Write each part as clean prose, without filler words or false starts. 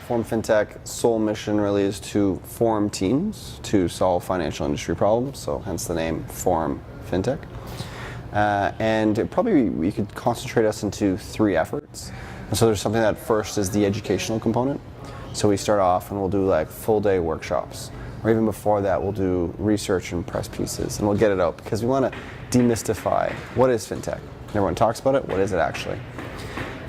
FormFintech sole mission really is to form teams to solve financial industry problems, so hence the name FormFintech. And probably we could concentrate us into 3 efforts. And so there's something that first is the educational component. So we start off and we'll do like full day workshops. Or even before that, we'll do research and press pieces, and we'll get it out because we want to demystify what is fintech. Everyone talks about it. What is it actually?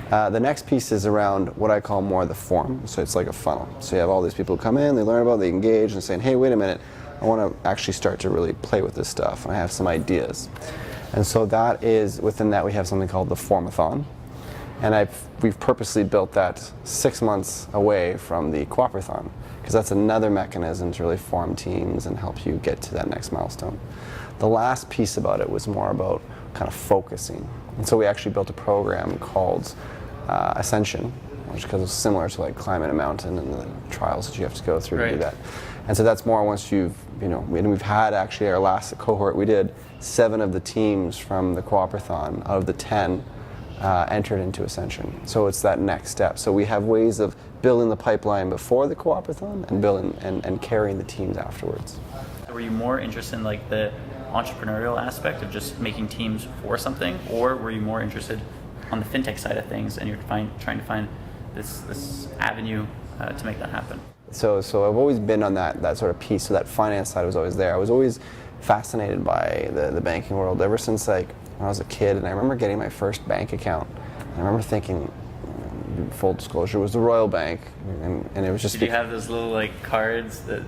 The next piece is around what I call more the form. So it's like a funnel. So you have all these people who come in, they learn about it, they engage, and saying, hey, wait a minute, I want to actually start to really play with this stuff, and I have some ideas. And so that is, within that we have something called the Formathon. And we've purposely built that 6 months away from the Coopérathon, because that's another mechanism to really form teams and help you get to that next milestone. The last piece about it was more about kind of focusing. And so we actually built a program called Ancien, which is similar to like climbing a mountain and the trials that you have to go through to do that. And so that's more once we've had actually our last cohort, we did 7 of the teams from the Cooperathon out of the 10 entered into Ancien. So it's that next step. So we have ways of building the pipeline before the Cooperathon and building and carrying the teams afterwards. Were you more interested in like the entrepreneurial aspect of just making teams for something, or were you more interested on the fintech side of things and you're trying to find this avenue to make that happen? So I've always been on that sort of piece, so that finance side was always there. I was always fascinated by the banking world ever since like when I was a kid, and I remember getting my first bank account. And I remember thinking, full disclosure, it was the Royal Bank, and it was just. Did you have those little like cards that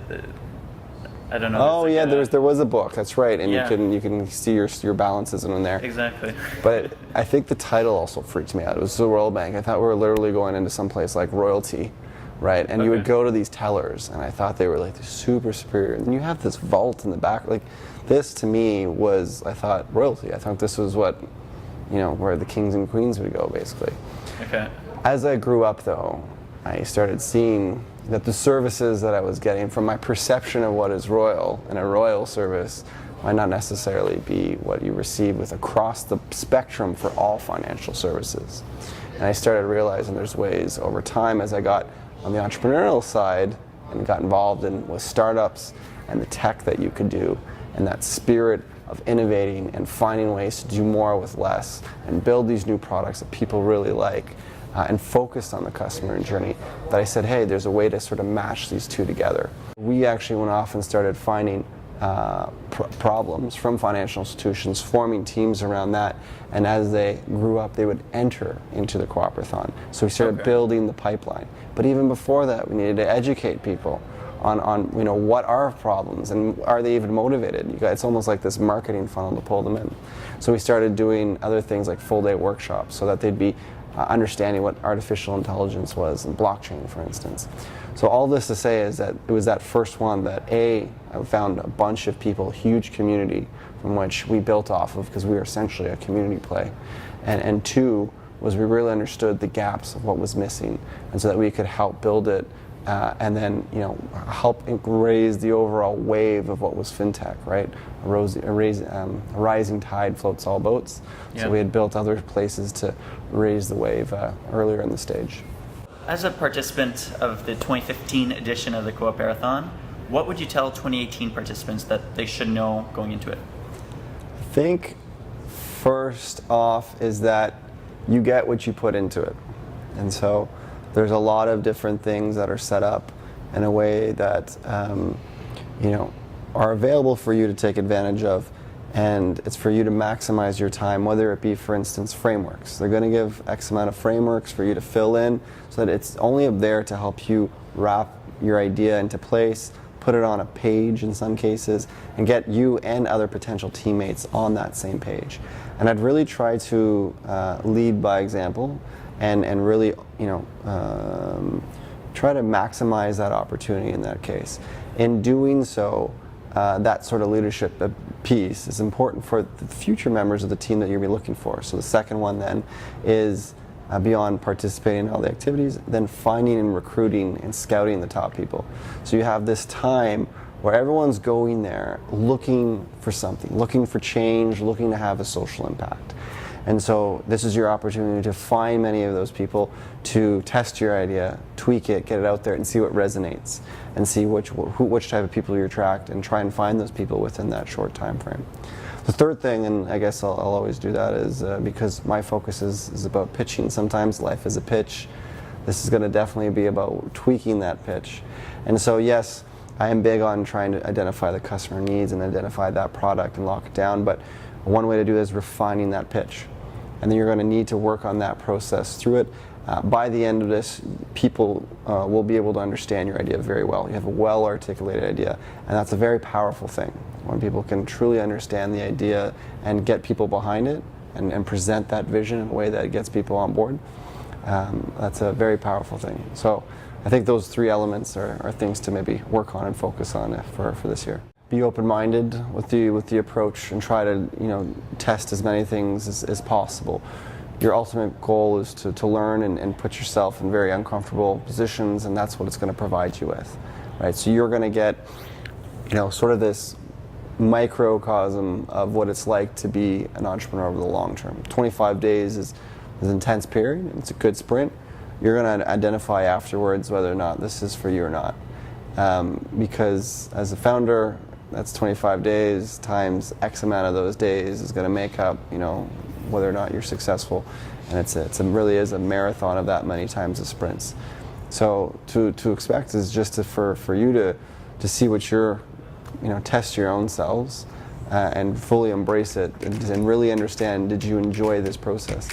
I don't know? Oh yeah, there was a book. That's right, and yeah. you can see your balances in there. Exactly. But I think the title also freaked me out. It was the Royal Bank. I thought we were literally going into some place like royalty, right? And you would go to these tellers, and I thought they were like super superior. And then you have this vault in the back. Like this to me was, I thought, royalty. I thought this was what, where the kings and queens would go, basically. Okay. As I grew up, though, I started seeing that the services that I was getting from my perception of what is royal and a royal service might not necessarily be what you receive with across the spectrum for all financial services. And I started realizing there's ways over time as I got on the entrepreneurial side and got involved with startups and the tech that you could do and that spirit of innovating and finding ways to do more with less and build these new products that people really like. And focused on the customer journey, that I said, hey, there's a way to sort of match these two together. We actually went off and started finding problems from financial institutions, forming teams around that, and as they grew up, they would enter into the Cooperathon. So we started building the pipeline. But even before that, we needed to educate people on what are problems and are they even motivated. It's almost like this marketing funnel to pull them in. So we started doing other things like full day workshops so that they'd be understanding what artificial intelligence was and blockchain, for instance. So all this to say is that it was that first one that I found a bunch of people, huge community from which we built off of because we were essentially a community play. And 2 was we really understood the gaps of what was missing, and so that we could help build it and then help raise the overall wave of what was fintech, right? A rising tide floats all boats. Yeah. So we had built other places to raise the wave earlier in the stage. As a participant of the 2015 edition of the Coopérathon, what would you tell 2018 participants that they should know going into it? I think first off is that you get what you put into it. And so there's a lot of different things that are set up in a way that are available for you to take advantage of, and it's for you to maximize your time, whether it be, for instance, frameworks. They're going to give X amount of frameworks for you to fill in so that it's only there to help you wrap your idea into place, put it on a page in some cases, and get you and other potential teammates on that same page. And I'd really try to lead by example and really try to maximize that opportunity in that case. In doing so, that sort of leadership piece is important for the future members of the team that you're going to be looking for. So the second one then is beyond participating in all the activities, then finding and recruiting and scouting the top people. So you have this time where everyone's going there looking for something, looking for change, looking to have a social impact. And so this is your opportunity to find many of those people, to test your idea, tweak it, get it out there, and see what resonates, and see which type of people you attract, and try and find those people within that short time frame. The third thing, and I guess I'll always do that, is because my focus is about pitching. Sometimes life is a pitch. This is going to definitely be about tweaking that pitch. And so yes, I am big on trying to identify the customer needs and identify that product and lock it down, but one way to do it is refining that pitch. And then you're going to need to work on that process through it. By the end of this, people will be able to understand your idea very well. You have a well-articulated idea, and that's a very powerful thing. When people can truly understand the idea and get people behind it and present that vision in a way that gets people on board, that's a very powerful thing. So I think those three elements are things to maybe work on and focus on for this year. Be open-minded with the approach and try to test as many things as possible. Your ultimate goal is to learn and put yourself in very uncomfortable positions, and that's what it's going to provide you with, right? So you're going to get sort of this microcosm of what it's like to be an entrepreneur over the long term. 25 days is an intense period. It's a good sprint. You're going to identify afterwards whether or not this is for you or not. Because as a founder, that's 25 days times X amount of those days is going to make up, whether or not you're successful. And it really is a marathon of that many times of sprints. So to expect is just for you to see what you're, test your own selves and fully embrace it and really understand, did you enjoy this process?